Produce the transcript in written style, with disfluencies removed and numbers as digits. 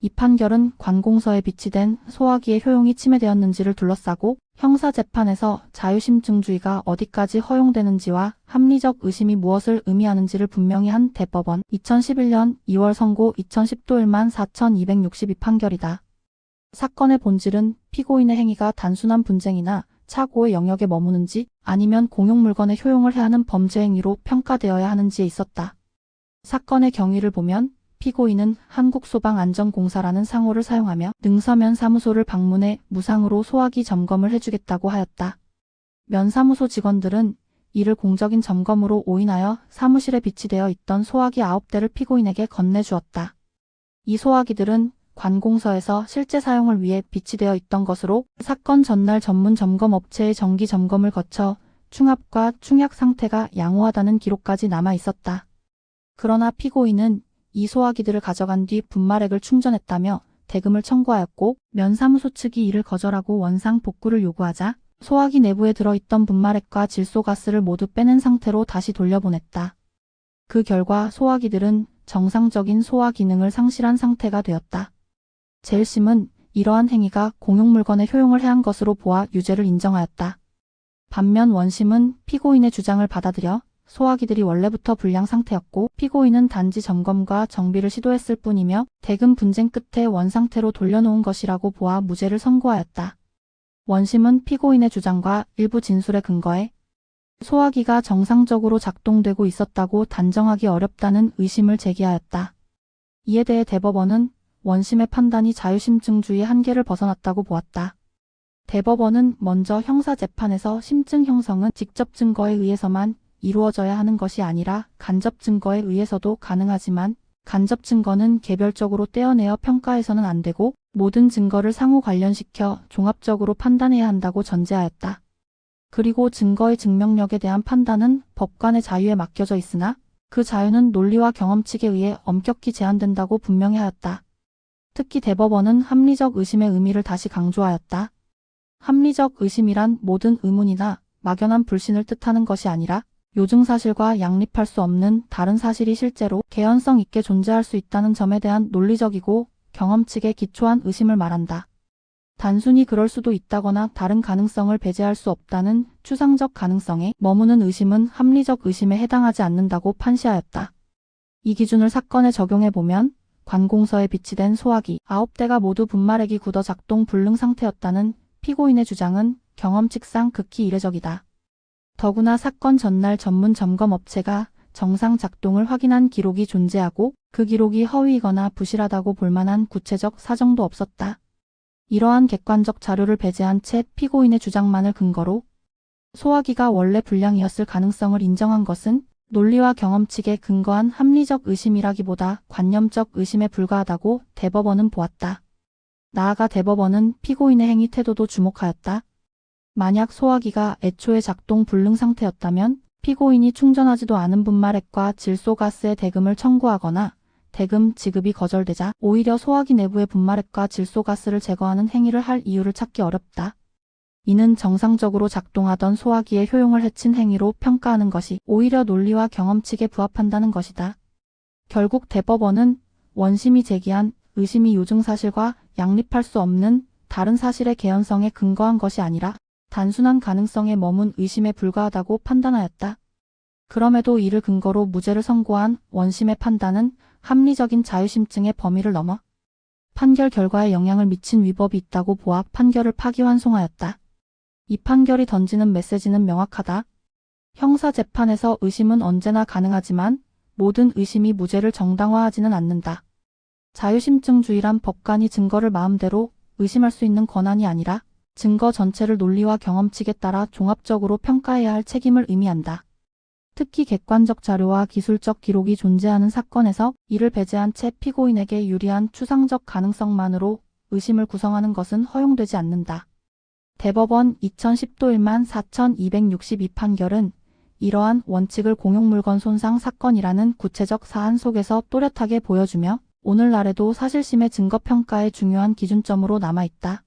이 판결은 관공서에 비치된 소화기의 효용이 침해되었는지를 둘러싸고 형사재판에서 자유심증주의가 어디까지 허용되는지와 합리적 의심이 무엇을 의미하는지를 분명히 한 대법원 2011년 2월 선고 2010도 14,262 판결이다. 사건의 본질은 피고인의 행위가 단순한 분쟁이나 차고의 영역에 머무는지 아니면 공용물건의 효용을 해하는 범죄 행위로 평가되어야 하는지에 있었다. 사건의 경위를 보면 피고인은 한국소방안전공사라는 상호를 사용하며 능서면 사무소를 방문해 무상으로 소화기 점검을 해주겠다고 하였다. 면 사무소 직원들은 이를 공적인 점검으로 오인하여 사무실에 비치되어 있던 소화기 9대를 피고인에게 건네주었다. 이 소화기들은 관공서에서 실제 사용을 위해 비치되어 있던 것으로 사건 전날 전문 점검 업체의 정기 점검을 거쳐 충압과 충약 상태가 양호하다는 기록까지 남아 있었다. 그러나 피고인은 이 소화기들을 가져간 뒤 분말액을 충전했다며 대금을 청구하였고 면사무소 측이 이를 거절하고 원상 복구를 요구하자 소화기 내부에 들어있던 분말액과 질소가스를 모두 빼낸 상태로 다시 돌려보냈다. 그 결과 소화기들은 정상적인 소화 기능을 상실한 상태가 되었다. 제1심은 이러한 행위가 공용물건의 효용을 해한 것으로 보아 유죄를 인정하였다. 반면 원심은 피고인의 주장을 받아들여 소화기들이 원래부터 불량 상태였고 피고인은 단지 점검과 정비를 시도했을 뿐이며 대금 분쟁 끝에 원상태로 돌려놓은 것이라고 보아 무죄를 선고하였다. 원심은 피고인의 주장과 일부 진술에 근거해 소화기가 정상적으로 작동되고 있었다고 단정하기 어렵다는 의심을 제기하였다. 이에 대해 대법원은 원심의 판단이 자유심증주의의 한계를 벗어났다고 보았다. 대법원은 먼저 형사재판에서 심증 형성은 직접 증거에 의해서만 이루어져야 하는 것이 아니라 간접 증거에 의해서도 가능하지만 간접 증거는 개별적으로 떼어내어 평가해서는 안 되고 모든 증거를 상호 관련시켜 종합적으로 판단해야 한다고 전제하였다. 그리고 증거의 증명력에 대한 판단은 법관의 자유에 맡겨져 있으나 그 자유는 논리와 경험칙에 의해 엄격히 제한된다고 분명히 하였다. 특히 대법원은 합리적 의심의 의미를 다시 강조하였다. 합리적 의심이란 모든 의문이나 막연한 불신을 뜻하는 것이 아니라 요증사실과 양립할 수 없는 다른 사실이 실제로 개연성 있게 존재할 수 있다는 점에 대한 논리적이고 경험칙에 기초한 의심을 말한다. 단순히 그럴 수도 있다거나 다른 가능성을 배제할 수 없다는 추상적 가능성에 머무는 의심은 합리적 의심에 해당하지 않는다고 판시하였다. 이 기준을 사건에 적용해보면 관공서에 비치된 소화기 9대가 모두 분말액이 굳어 작동 불능 상태였다는 피고인의 주장은 경험칙상 극히 이례적이다. 더구나 사건 전날 전문 점검 업체가 정상 작동을 확인한 기록이 존재하고 그 기록이 허위이거나 부실하다고 볼만한 구체적 사정도 없었다. 이러한 객관적 자료를 배제한 채 피고인의 주장만을 근거로 소화기가 원래 불량이었을 가능성을 인정한 것은 논리와 경험칙에 근거한 합리적 의심이라기보다 관념적 의심에 불과하다고 대법원은 보았다. 나아가 대법원은 피고인의 행위 태도도 주목하였다. 만약 소화기가 애초에 작동 불능 상태였다면 피고인이 충전하지도 않은 분말액과 질소가스의 대금을 청구하거나 대금 지급이 거절되자 오히려 소화기 내부의 분말액과 질소가스를 제거하는 행위를 할 이유를 찾기 어렵다. 이는 정상적으로 작동하던 소화기의 효용을 해친 행위로 평가하는 것이 오히려 논리와 경험칙에 부합한다는 것이다. 결국 대법원은 원심이 제기한 의심이 요증사실과 양립할 수 없는 다른 사실의 개연성에 근거한 것이 아니라 단순한 가능성에 머문 의심에 불과하다고 판단하였다. 그럼에도 이를 근거로 무죄를 선고한 원심의 판단은 합리적인 자유심증의 범위를 넘어 판결 결과에 영향을 미친 위법이 있다고 보아 판결을 파기환송하였다. 이 판결이 던지는 메시지는 명확하다. 형사재판에서 의심은 언제나 가능하지만 모든 의심이 무죄를 정당화하지는 않는다. 자유심증주의란 법관이 증거를 마음대로 의심할 수 있는 권한이 아니라 증거 전체를 논리와 경험칙에 따라 종합적으로 평가해야 할 책임을 의미한다. 특히 객관적 자료와 기술적 기록이 존재하는 사건에서 이를 배제한 채 피고인에게 유리한 추상적 가능성만으로 의심을 구성하는 것은 허용되지 않는다. 대법원 2010도 14,262 판결은 이러한 원칙을 공용물건 손상 사건이라는 구체적 사안 속에서 또렷하게 보여주며 오늘날에도 사실심의 증거평가의 중요한 기준점으로 남아있다.